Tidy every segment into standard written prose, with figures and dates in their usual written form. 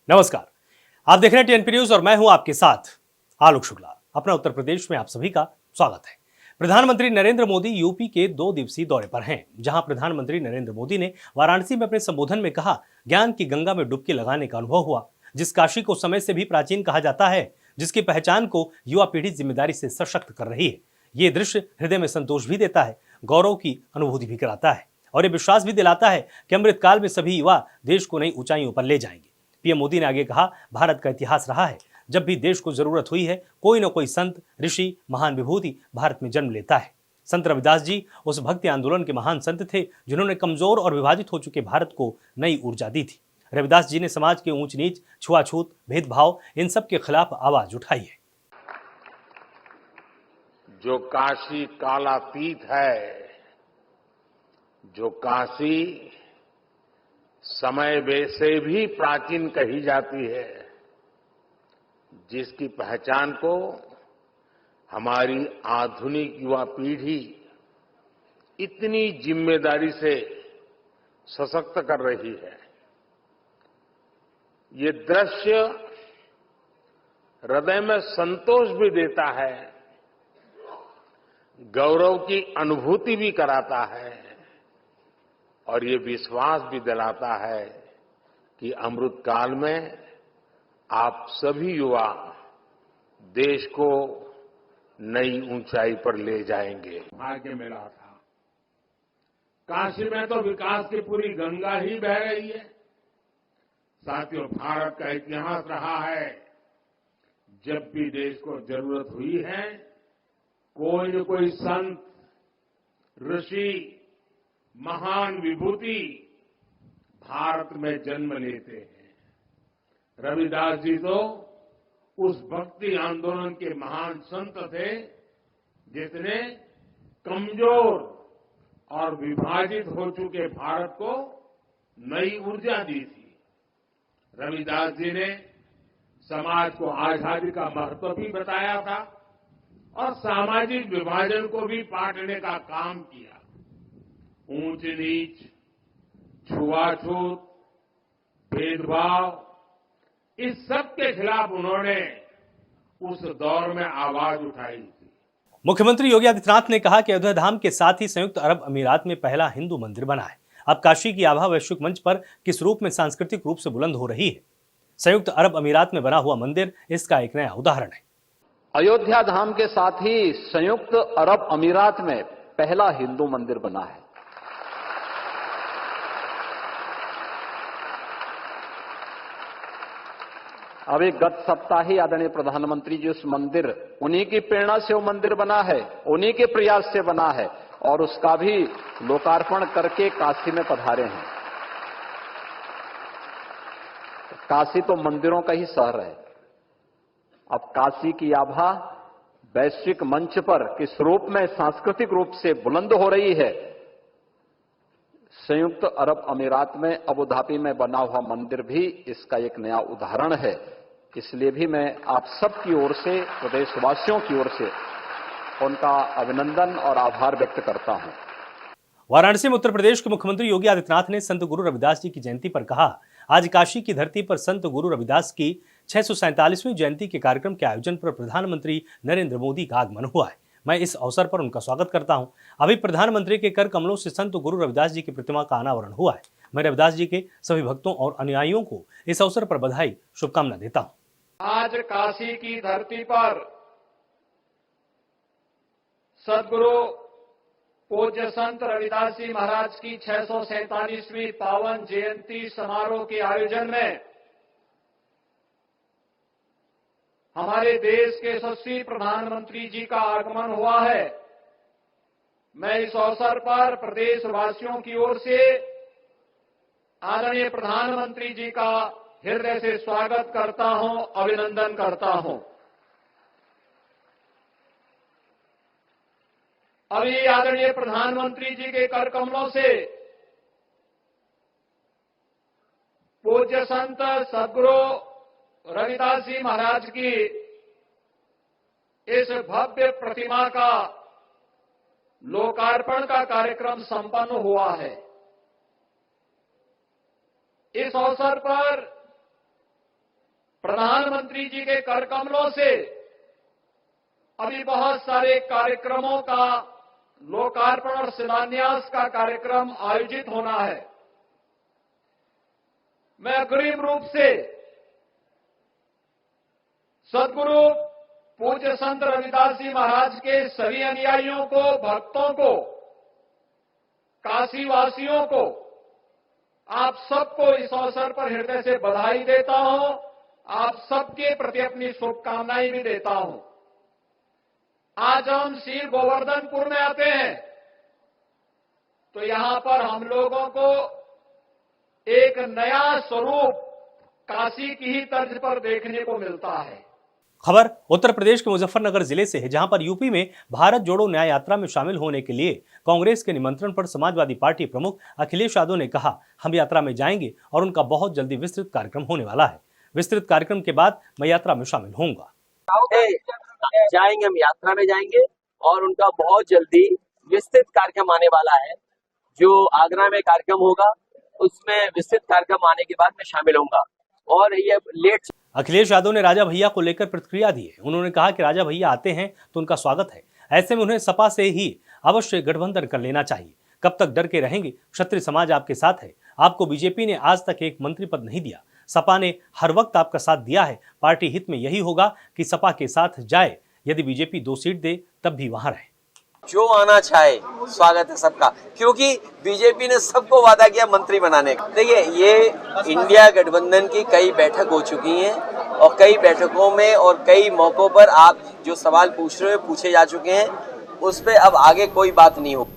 नमस्कार, आप देख रहे हैं टीएनपी न्यूज और मैं हूं आपके साथ आलोक शुक्ला। अपना उत्तर प्रदेश में आप सभी का स्वागत है। प्रधानमंत्री नरेंद्र मोदी यूपी के 2 दिवसीय दौरे पर हैं, जहां प्रधानमंत्री नरेंद्र मोदी ने वाराणसी में अपने संबोधन में कहा, ज्ञान की गंगा में डुबकी लगाने का अनुभव हुआ। जिस काशी को समय से भी प्राचीन कहा जाता है, जिसकी पहचान को युवा पीढ़ी जिम्मेदारी से सशक्त कर रही है, ये दृश्य हृदय में संतोष भी देता है, गौरव की अनुभूति भी कराता है और ये विश्वास भी दिलाता है कि अमृतकाल में सभी युवा देश को नई ऊंचाइयों पर ले जाएंगे। पीएम मोदी ने आगे कहा, भारत का इतिहास रहा है, जब भी देश को जरूरत हुई है, कोई न कोई संत, ऋषि, महान विभूति भारत में जन्म लेता है। संत रविदास जी उस भक्ति आंदोलन के महान संत थे, जिन्होंने कमजोर और विभाजित हो चुके भारत को नई ऊर्जा दी थी। रविदास जी ने समाज के ऊंच नीच, छुआछूत, भेदभाव, इन सब के खिलाफ आवाज उठाई है। जो काशी कालातीत है, जो काशी समय से भी प्राचीन कही जाती है, जिसकी पहचान को हमारी आधुनिक युवा पीढ़ी इतनी जिम्मेदारी से सशक्त कर रही है, ये दृश्य हृदय में संतोष भी देता है, गौरव की अनुभूति भी कराता है और ये विश्वास भी दिलाता है कि अमृतकाल में आप सभी युवा देश को नई ऊंचाई पर ले जाएंगे। भाग्य मिला था। काशी में तो विकास की पूरी गंगा ही बह रही है। साथियों, भारत का इतिहास रहा है, जब भी देश को जरूरत हुई है, कोई न कोई संत, ऋषि, महान विभूति भारत में जन्म लेते हैं। रविदास जी तो उस भक्ति आंदोलन के महान संत थे, जिसने कमजोर और विभाजित हो चुके भारत को नई ऊर्जा दी थी। रविदास जी ने समाज को आजादी का महत्व भी बताया था और सामाजिक विभाजन को भी पाटने का काम किया। ऊंच नीच, छुआछूत, भेदभाव, इस सब के खिलाफ उन्होंने उस दौर में आवाज उठाई थी। मुख्यमंत्री योगी आदित्यनाथ ने कहा कि अयोध्या धाम के साथ ही संयुक्त अरब अमीरात में पहला हिंदू मंदिर बना है। अब काशी की आभा वैश्विक मंच पर किस रूप में सांस्कृतिक रूप से बुलंद हो रही है, संयुक्त अरब अमीरात में बना हुआ मंदिर इसका एक नया उदाहरण है। अयोध्या धाम के साथ ही संयुक्त अरब अमीरात में पहला हिंदू मंदिर बना है। अभी गत सप्ताह ही आदरणीय प्रधानमंत्री जी उस मंदिर, उन्हीं की प्रेरणा से वो मंदिर बना है, उन्हीं के प्रयास से बना है और उसका भी लोकार्पण करके काशी में पधारे हैं। काशी तो मंदिरों का ही शहर है। अब काशी की आभा वैश्विक मंच पर किस रूप में सांस्कृतिक रूप से बुलंद हो रही है। संयुक्त अरब अमीरात में अबू धाबी में बना हुआ मंदिर भी इसका एक नया उदाहरण है। इसलिए भी मैं आप सबकी ओर से, प्रदेशवासियों की ओर से उनका अभिनंदन और आभार व्यक्त करता हूं। वाराणसी में उत्तर प्रदेश के मुख्यमंत्री योगी आदित्यनाथ ने संत गुरु रविदास जी की जयंती पर कहा, आज काशी की धरती पर संत गुरु रविदास की 647वीं जयंती के कार्यक्रम के आयोजन पर प्रधानमंत्री नरेंद्र मोदी का आगमन हुआ है। मैं इस अवसर पर उनका स्वागत करता हूं। अभी प्रधानमंत्री के कर कमलों से संत गुरु रविदास जी की प्रतिमा का अनावरण हुआ है। मैं रविदास जी के सभी भक्तों और अनुयायियों को इस अवसर पर बधाई, शुभकामना देता हूं। आज काशी की धरती पर सदगुरु पूज्य संत रविदास जी महाराज की 647वीं पावन जयंती समारोह के आयोजन में हमारे देश के यशस्वी प्रधानमंत्री जी का आगमन हुआ है। मैं इस अवसर पर प्रदेशवासियों की ओर से आदरणीय प्रधानमंत्री जी का हृदय से स्वागत करता हूं, अभिनंदन करता हूं। अभी आदरणीय प्रधानमंत्री जी के कर कमलों से पूज्य संत सदगुरु रविदास जी महाराज की इस भव्य प्रतिमा का लोकार्पण का कार्यक्रम संपन्न हुआ है। इस अवसर पर प्रधानमंत्री जी के कर कमलों से अभी बहुत सारे कार्यक्रमों का लोकार्पण और शिलान्यास का कार्यक्रम आयोजित होना है। मैं अग्रिम रूप से सदगुरु पूज्य संत रविदास जी महाराज के सभी अनुयायियों को, भक्तों को, काशीवासियों को, आप सबको इस अवसर पर हृदय से बधाई देता हूं। आप सबके प्रति अपनी शुभकामनाएं भी देता हूं। आज हम श्री गोवर्धनपुर में आते हैं तो यहां पर हम लोगों को एक नया स्वरूप काशी की ही तर्ज पर देखने को मिलता है। खबर उत्तर प्रदेश के मुजफ्फरनगर जिले से है, जहां पर यूपी में भारत जोड़ो न्याय यात्रा में शामिल होने के लिए कांग्रेस के निमंत्रण पर समाजवादी पार्टी प्रमुख अखिलेश यादव ने कहा, हम यात्रा में जाएंगे और उनका बहुत जल्दी विस्तृत कार्यक्रम होने वाला है। विस्तृत कार्यक्रम के बाद मैं यात्रा में शामिल होऊंगा। जाएंगे, हम यात्रा में जाएंगे और उनका बहुत जल्दी विस्तृत कार्यक्रम आने वाला है। जो आगरा में कार्यक्रम होगा उसमें विस्तृत कार्यक्रम आने के बाद मैं शामिल होऊंगा। और ये लेट अखिलेश यादव ने राजा भैया को लेकर प्रतिक्रिया दी है। उन्होंने कहा कि राजा भैया आते हैं तो उनका स्वागत है, ऐसे में उन्हें सपा से ही अवश्य गठबंधन कर लेना चाहिए। कब तक डर के रहेंगे? क्षत्रिय समाज आपके साथ है। आपको बीजेपी ने आज तक एक मंत्री पद नहीं दिया, सपा ने हर वक्त आपका साथ दिया है। पार्टी हित में यही होगा कि सपा के साथ जाए। यदि बीजेपी 2 सीट दे तब भी वहां रहे। जो आना चाहे स्वागत है सबका, क्योंकि बीजेपी ने सबको वादा किया मंत्री बनाने का। देखिए, ये इंडिया गठबंधन की कई बैठक हो चुकी हैं और कई बैठकों में और कई मौकों पर आप जो सवाल पूछ रहे हो पूछे जा चुके हैं, उस पर अब आगे कोई बात नहीं हो।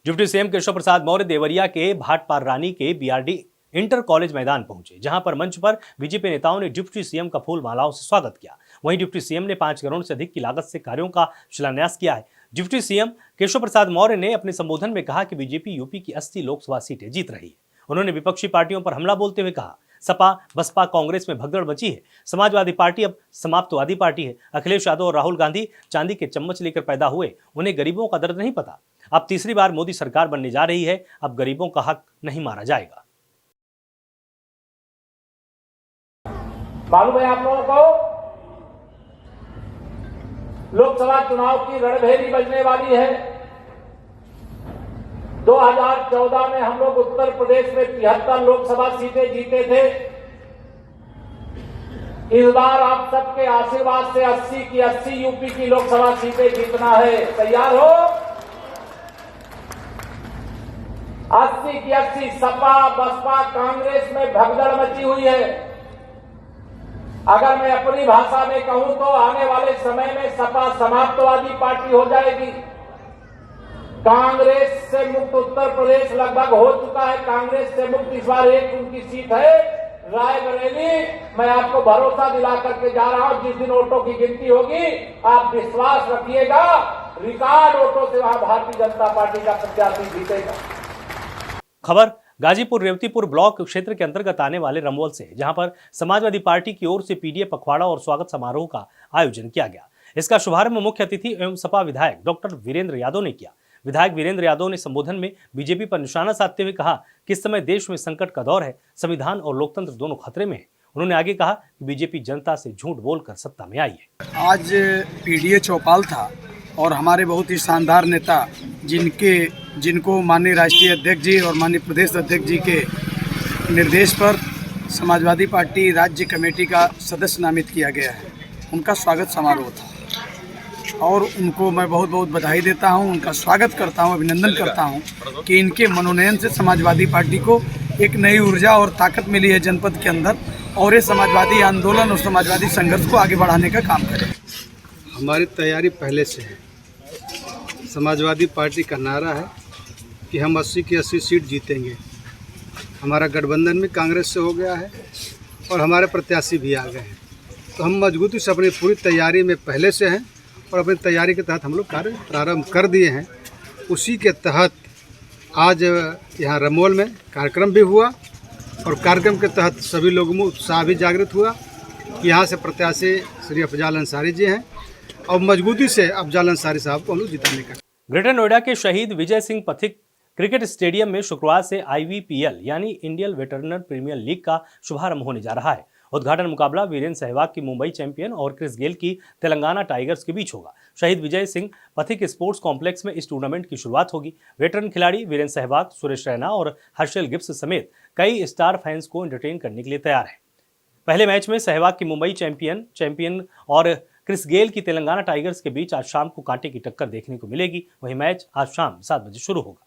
डिप्टी सीएम केशव प्रसाद मौर्य देवरिया के भाटपार रानी के बीआरडी इंटर कॉलेज मैदान पहुंचे, जहां पर मंच पर बीजेपी नेताओं ने डिप्टी सीएम का फूल मालाओं से स्वागत किया। वहीं डिप्टी सीएम ने 5 करोड़ से अधिक की लागत से कार्यों का शिलान्यास किया है। डिप्टी सीएम केशव प्रसाद मौर्य ने अपने संबोधन में कहा कि बीजेपी यूपी की 80 लोकसभा सीटें जीत रही है। उन्होंने विपक्षी पार्टियों पर हमला बोलते हुए कहा, सपा बसपा कांग्रेस में भगदड़ मची है, समाजवादी पार्टी अब समाप्तवादी पार्टी है। अखिलेश यादव और राहुल गांधी चांदी के चम्मच लेकर पैदा हुए, उन्हें गरीबों का दर्द नहीं पता। अब तीसरी बार मोदी सरकार बनने जा रही है, अब गरीबों का हक नहीं मारा जाएगा। मालूम है आप लोगों को, लोकसभा चुनाव की रणभेरी बजने वाली है। 2014 में हम लोग उत्तर प्रदेश में 73 लोकसभा सीटें जीते थे। इस बार आप सबके आशीर्वाद से 80 की 80 यूपी की लोकसभा सीटें जीतना है। तैयार हो? 80 की 80 सपा बसपा कांग्रेस में भगदड़ मची हुई है। अगर मैं अपनी भाषा में कहूं तो आने वाले समय में सपा समाप्तवादी पार्टी हो जाएगी। कांग्रेस से मुक्त उत्तर प्रदेश लगभग हो चुका है। कांग्रेस से मुक्त इस बार एक उनकी सीट है, रायबरेली। मैं आपको भरोसा दिला करके जा रहा हूं, जिस दिन वोटों की गिनती होगी आप विश्वास रखिएगा, रिकॉर्ड वोटों से वहां भारतीय जनता पार्टी का प्रत्याशी जीतेगा। खबर गाजीपुर रेवतीपुर ब्लॉक क्षेत्र के अंतर्गत आने वाले रमवल से, जहां पर समाजवादी पार्टी की ओर से पीडीए पखवाड़ा और स्वागत समारोह का आयोजन किया गया। इसका शुभारंभ मुख्य अतिथि एवं सपा विधायक डॉक्टर वीरेंद्र यादव ने किया। विधायक वीरेंद्र यादव ने संबोधन में बीजेपी पर निशाना साधते हुए कहा कि इस समय देश में संकट का दौर है, संविधान और लोकतंत्र दोनों खतरे में है। उन्होंने आगे कहा कि बीजेपी जनता से झूठ बोलकर सत्ता में आई है। आज पीडीए चौपाल था और हमारे बहुत ही शानदार नेता जिनको माननीय राष्ट्रीय अध्यक्ष जी और माननीय प्रदेश अध्यक्ष जी के निर्देश पर समाजवादी पार्टी राज्य कमेटी का सदस्य नामित किया गया है, उनका स्वागत समारोह था और उनको मैं बहुत बहुत बधाई देता हूं, उनका स्वागत करता हूं, अभिनंदन करता हूं कि इनके मनोनयन से समाजवादी पार्टी को एक नई ऊर्जा और ताकत मिली है जनपद के अंदर और ये समाजवादी आंदोलन और समाजवादी संघर्ष को आगे बढ़ाने का काम करें। हमारी तैयारी पहले से है। समाजवादी पार्टी का नारा है कि हम 80 की 80 सीट जीतेंगे। हमारा गठबंधन भी कांग्रेस से हो गया है और हमारे प्रत्याशी भी आ गए हैं, तो हम मजबूती से अपनी पूरी तैयारी में पहले से हैं और अपनी तैयारी के तहत हम लोग कार्य प्रारंभ कर दिए हैं। उसी के तहत आज यहाँ रमोल में कार्यक्रम भी हुआ और कार्यक्रम के तहत सभी लोगों में उत्साह भी जागृत हुआ कि यहाँ से प्रत्याशी श्री अफजाल अंसारी जी हैं और मजबूती से अफजाल अंसारी साहब को हम लोग जिताने का। ग्रेटर नोएडा के शहीद विजय सिंह पथिक क्रिकेट स्टेडियम में शुक्रवार से IVPL यानी इंडियन वेटरनर प्रीमियर लीग का शुभारंभ होने जा रहा है। उद्घाटन मुकाबला वीरेंद्र सहवाग की मुंबई चैंपियन और क्रिस गेल की तेलंगाना टाइगर्स के बीच होगा। शहीद विजय सिंह पथिक स्पोर्ट्स कॉम्प्लेक्स में इस टूर्नामेंट की शुरुआत होगी। वेटरन खिलाड़ी वीरेंद्र सहवाग, सुरेश रैना और हर्षल गिब्स समेत कई स्टार फैंस को एंटरटेन करने के लिए तैयार हैं। पहले मैच में सहवाग की मुंबई चैंपियन और क्रिस गेल की तेलंगाना टाइगर्स के बीच आज शाम को कांटे की टक्कर देखने को मिलेगी। वहीं मैच आज शाम 7 बजे शुरू होगा।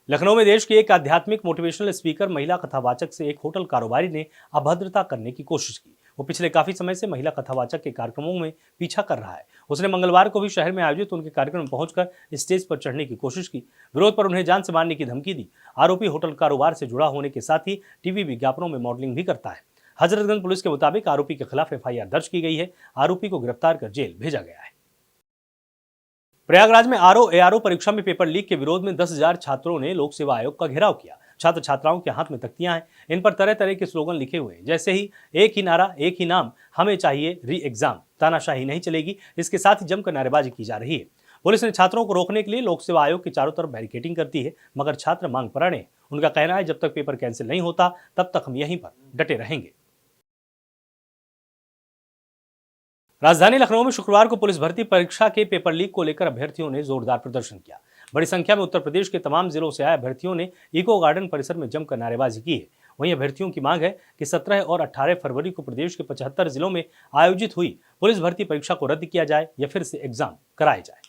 लखनऊ में देश की एक आध्यात्मिक मोटिवेशनल स्पीकर महिला कथावाचक से एक होटल कारोबारी ने अभद्रता करने की कोशिश की। वो पिछले काफी समय से महिला कथावाचक के कार्यक्रमों में पीछा कर रहा है। उसने मंगलवार को भी शहर में आयोजित उनके कार्यक्रम में पहुंचकर स्टेज पर चढ़ने की कोशिश की। विरोध पर उन्हें जान से मारने की धमकी दी। आरोपी होटल कारोबार से जुड़ा होने के साथ ही टीवी विज्ञापनों में मॉडलिंग भी करता है। हजरतगंज पुलिस के मुताबिक आरोपी के खिलाफ FIR दर्ज की गई है। आरोपी को गिरफ्तार कर जेल भेजा गया है। प्रयागराज में ARO परीक्षा में पेपर लीक के विरोध में 10,000 छात्रों ने लोक सेवा आयोग का घेराव किया। छात्र छात्राओं के हाथ में तख्तियां हैं। इन पर तरह तरह के स्लोगन लिखे हुए हैं, जैसे ही एक ही नारा, एक ही नाम, हमें चाहिए री एग्जाम, तानाशाही नहीं चलेगी। इसके साथ ही जमकर नारेबाजी की जा रही है। पुलिस ने छात्रों को रोकने के लिए लोक सेवा आयोग के चारों तरफ बैरिकेडिंग कर दी है, मगर छात्र मांग पर अड़े हैं। उनका कहना है, जब तक पेपर कैंसिल नहीं होता तब तक हम यहीं पर डटे रहेंगे। राजधानी लखनऊ में शुक्रवार को पुलिस भर्ती परीक्षा के पेपर लीक को लेकर अभ्यर्थियों ने जोरदार प्रदर्शन किया। बड़ी संख्या में उत्तर प्रदेश के तमाम जिलों से आए अभ्यर्थियों ने इको गार्डन परिसर में जमकर नारेबाजी की है। वहीं अभ्यर्थियों की मांग है कि 17 और 18 फरवरी को प्रदेश के 75 जिलों में आयोजित हुई पुलिस भर्ती परीक्षा को रद्द किया जाए या फिर से एग्जाम कराए जाए।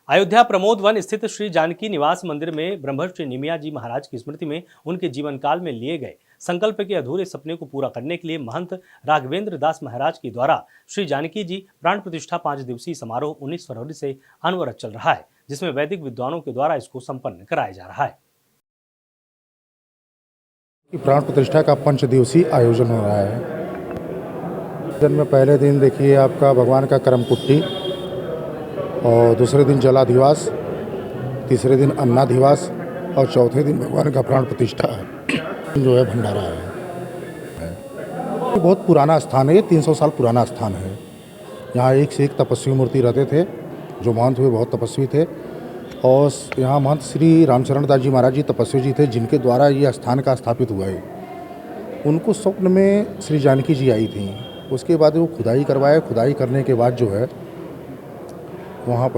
अयोध्या प्रमोद वन स्थित श्री जानकी निवास मंदिर में ब्रह्मर्षि निमिया जी महाराज की स्मृति में उनके जीवन काल में लिए गए संकल्प के अधूरे सपने को पूरा करने के लिए महंत राघवेंद्र दास महाराज के द्वारा श्री जानकी जी प्राण प्रतिष्ठा 5 दिवसीय समारोह 19 फरवरी से अनवरत चल रहा है, जिसमें वैदिक विद्वानों के द्वारा इसको संपन्न कराया जा रहा है। प्राण प्रतिष्ठा का 5 दिवसीय आयोजन हो रहा है। दिन में पहले दिन देखिए आपका भगवान का कर्मकुट्टी, और दूसरे दिन जलाधिवास, तीसरे दिन अन्नाधिवास और चौथे दिन भगवान का प्राण प्रतिष्ठा है जो है भंडारा है। बहुत पुराना स्थान है, 300 साल पुराना स्थान है। यहाँ एक से एक तपस्वी मूर्ति रहते थे। जो महंत हुए बहुत तपस्वी थे, और यहाँ महंत श्री रामचरण दास जी महाराज जी तपस्वी जी थे, जिनके द्वारा ये स्थान का स्थापित हुआ है। उनको स्वप्न में श्री जानकी जी आई थी। उसके बाद वो खुदाई करवाए। खुदाई करने के बाद जो है वहाँ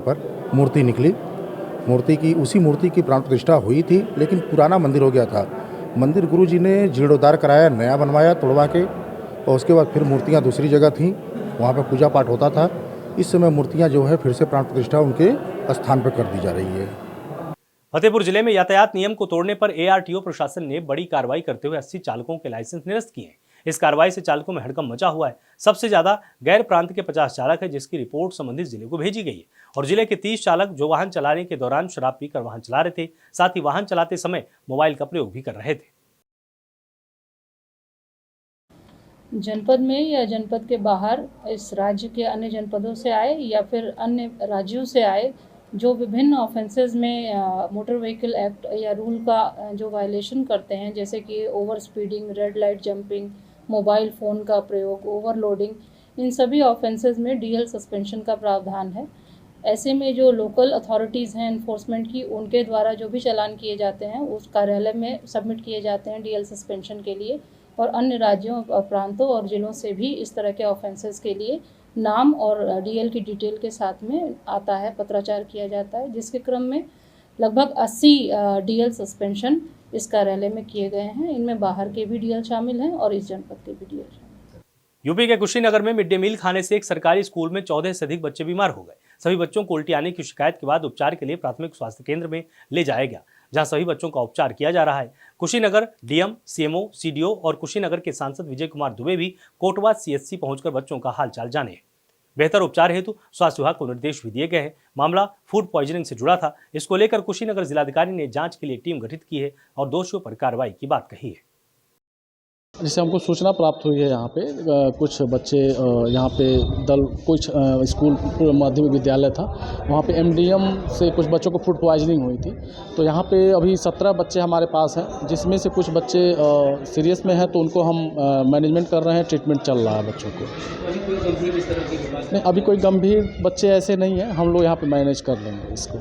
पर मूर्ति निकली। उसी मूर्ति की प्राण प्रतिष्ठा हुई थी, लेकिन पुराना मंदिर हो गया था। मंदिर गुरु जी ने जीर्णोद्धार कराया, नया बनवाया तोड़वा के, और उसके बाद फिर मूर्तियाँ दूसरी जगह थीं, वहाँ पे पूजा पाठ होता था। इस समय मूर्तियाँ जो है फिर से प्राण प्रतिष्ठा उनके स्थान पर कर दी जा रही है। फतेहपुर जिले में यातायात नियम को तोड़ने पर ARTO प्रशासन ने बड़ी कार्रवाई करते हुए 80 चालकों के लाइसेंस निरस्त किए हैं। इस कार्रवाई से चालकों में हड़कंप मचा हुआ है। सबसे ज्यादा गैर प्रांत के 50 चालक है, जिसकी रिपोर्ट संबंधित जिले को भेजी गई है। और जिले के 30 चालक जो वाहन चलाने के दौरान शराब पीकर वाहन चला रहे थे, साथ ही वाहन चलाते समय मोबाइल का प्रयोग भी कर रहे थे। जनपद में या जनपद के बाहर इस राज्य के अन्य जनपदों से आए या फिर अन्य राज्यों से आए जो विभिन्न ऑफेंसेस में मोटर व्हीकल एक्ट या रूल का जो वायलेशन करते हैं, जैसे कि over speeding, red light jumping, mobile phone का प्रयोग, ओवरलोडिंग, इन सभी ऑफेंसेस में DL सस्पेंशन का प्रावधान है। ऐसे में जो लोकल अथॉरिटीज़ हैं इन्फोर्समेंट की, उनके द्वारा जो भी चालान किए जाते हैं उस कार्यालय में सबमिट किए जाते हैं DL सस्पेंशन के लिए। और अन्य राज्यों, प्रांतों और ज़िलों से भी इस तरह के ऑफेंसेस के लिए नाम और DL की डिटेल के साथ में आता है, पत्राचार किया जाता है, जिसके क्रम में लगभग 80 DL सस्पेंशन इस कार्यालय में किए गए हैं। इनमें बाहर के भी DL शामिल हैं और इस जनपद के भी DL शामिल हैं। यूपी के कुशीनगर में मिड डे मील खाने से एक सरकारी स्कूल में 14 से अधिक बच्चे बीमार हो गए। सभी बच्चों को उल्टी आने की शिकायत के बाद उपचार के लिए प्राथमिक स्वास्थ्य केंद्र में ले जाया गया, जहां सभी बच्चों का उपचार किया जा रहा है। कुशीनगर DM, CMO, CDO और कुशीनगर के सांसद विजय कुमार दुबे भी कोटवा CHC पहुंचकर बच्चों का हालचाल जाने। बेहतर उपचार हेतु स्वास्थ्य विभाग को निर्देश भी दिए गए हैं। मामला फूड पॉइजनिंग से जुड़ा था। इसको लेकर कुशीनगर जिलाधिकारी ने जांच के लिए टीम गठित की है और दोषियों पर कार्रवाई की बात कही है। जिससे हमको सूचना प्राप्त हुई है, यहाँ पे कुछ बच्चे, यहाँ पे दल कुछ स्कूल माध्यमिक विद्यालय था, वहाँ पे MDM से कुछ बच्चों को फूड पॉइजनिंग हुई थी। तो यहाँ पे अभी 17 बच्चे हमारे पास हैं, जिसमें से कुछ बच्चे सीरियस में हैं, तो उनको हम मैनेजमेंट कर रहे हैं, ट्रीटमेंट चल रहा है बच्चों को। नहीं, अभी कोई गंभीर बच्चे ऐसे नहीं हैं, हम लोग यहाँ पे मैनेज कर लेंगे इसको।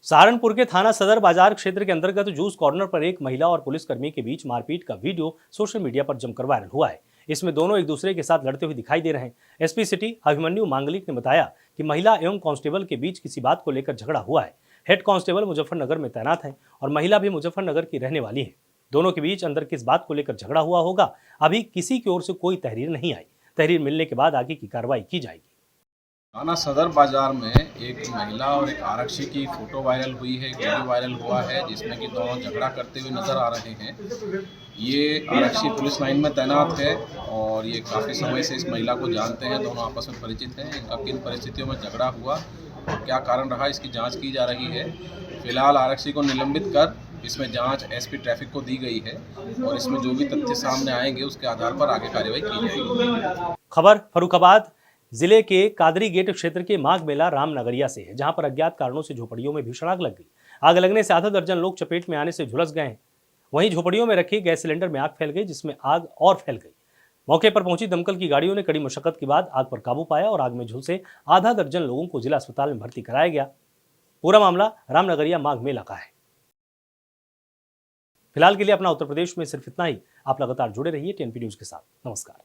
सहारनपुर के थाना सदर बाजार क्षेत्र के अंतर्गत जूस कॉर्नर पर एक महिला और पुलिसकर्मी के बीच मारपीट का वीडियो सोशल मीडिया पर जमकर वायरल हुआ है। इसमें दोनों एक दूसरे के साथ लड़ते हुए दिखाई दे रहे हैं। एसपी सिटी अभिमन्यु मांगलिक ने बताया कि महिला एवं कांस्टेबल के बीच किसी बात को लेकर झगड़ा हुआ है। हेड कांस्टेबल मुजफ्फरनगर में तैनात है और महिला भी मुजफ्फरनगर की रहने वाली है। दोनों के बीच अंदर किस बात को लेकर झगड़ा हुआ होगा, अभी किसी की ओर से कोई तहरीर नहीं आई। तहरीर मिलने के बाद आगे की कार्रवाई की जाएगी। थाना सदर बाजार में एक महिला और एक आरक्षी की फोटो वायरल हुई है, एक वीडियो वायरल हुआ है जिसमें कि दोनों झगड़ा करते हुए नजर आ रहे हैं। ये आरक्षी पुलिस लाइन में तैनात है और ये काफ़ी समय से इस महिला को जानते हैं, दोनों आपस में परिचित हैं। इनका किन परिस्थितियों में झगड़ा हुआ और क्या कारण रहा, इसकी जांच की जा रही है। फिलहाल आरक्षी को निलंबित कर इसमें जांच एसपी ट्रैफिक को दी गई है और इसमें जो भी तथ्य सामने आएंगे उसके आधार पर आगे कार्रवाई की जाएगी। खबर फर्रुखाबाद जिले के कादरी गेट क्षेत्र के माघ मेला रामनगरिया से है, जहां पर अज्ञात कारणों से झोपड़ियों में भीषण आग लग गई। आग लगने से आधा दर्जन लोग चपेट में आने से झुलस गए हैं। वहीं झोपड़ियों में रखे गैस सिलेंडर में आग फैल गई, जिसमें आग और फैल गई। मौके पर पहुंची दमकल की गाड़ियों ने कड़ी मशक्कत के बाद आग पर काबू पाया और आग में झुलसे आधा दर्जन लोगों को जिला अस्पताल में भर्ती कराया गया। पूरा मामला रामनगरिया माघ मेला का है। फिलहाल के लिए अपना उत्तर प्रदेश में सिर्फ इतना ही। आप लगातार जुड़े रहिए टीएनपी न्यूज के साथ। नमस्कार।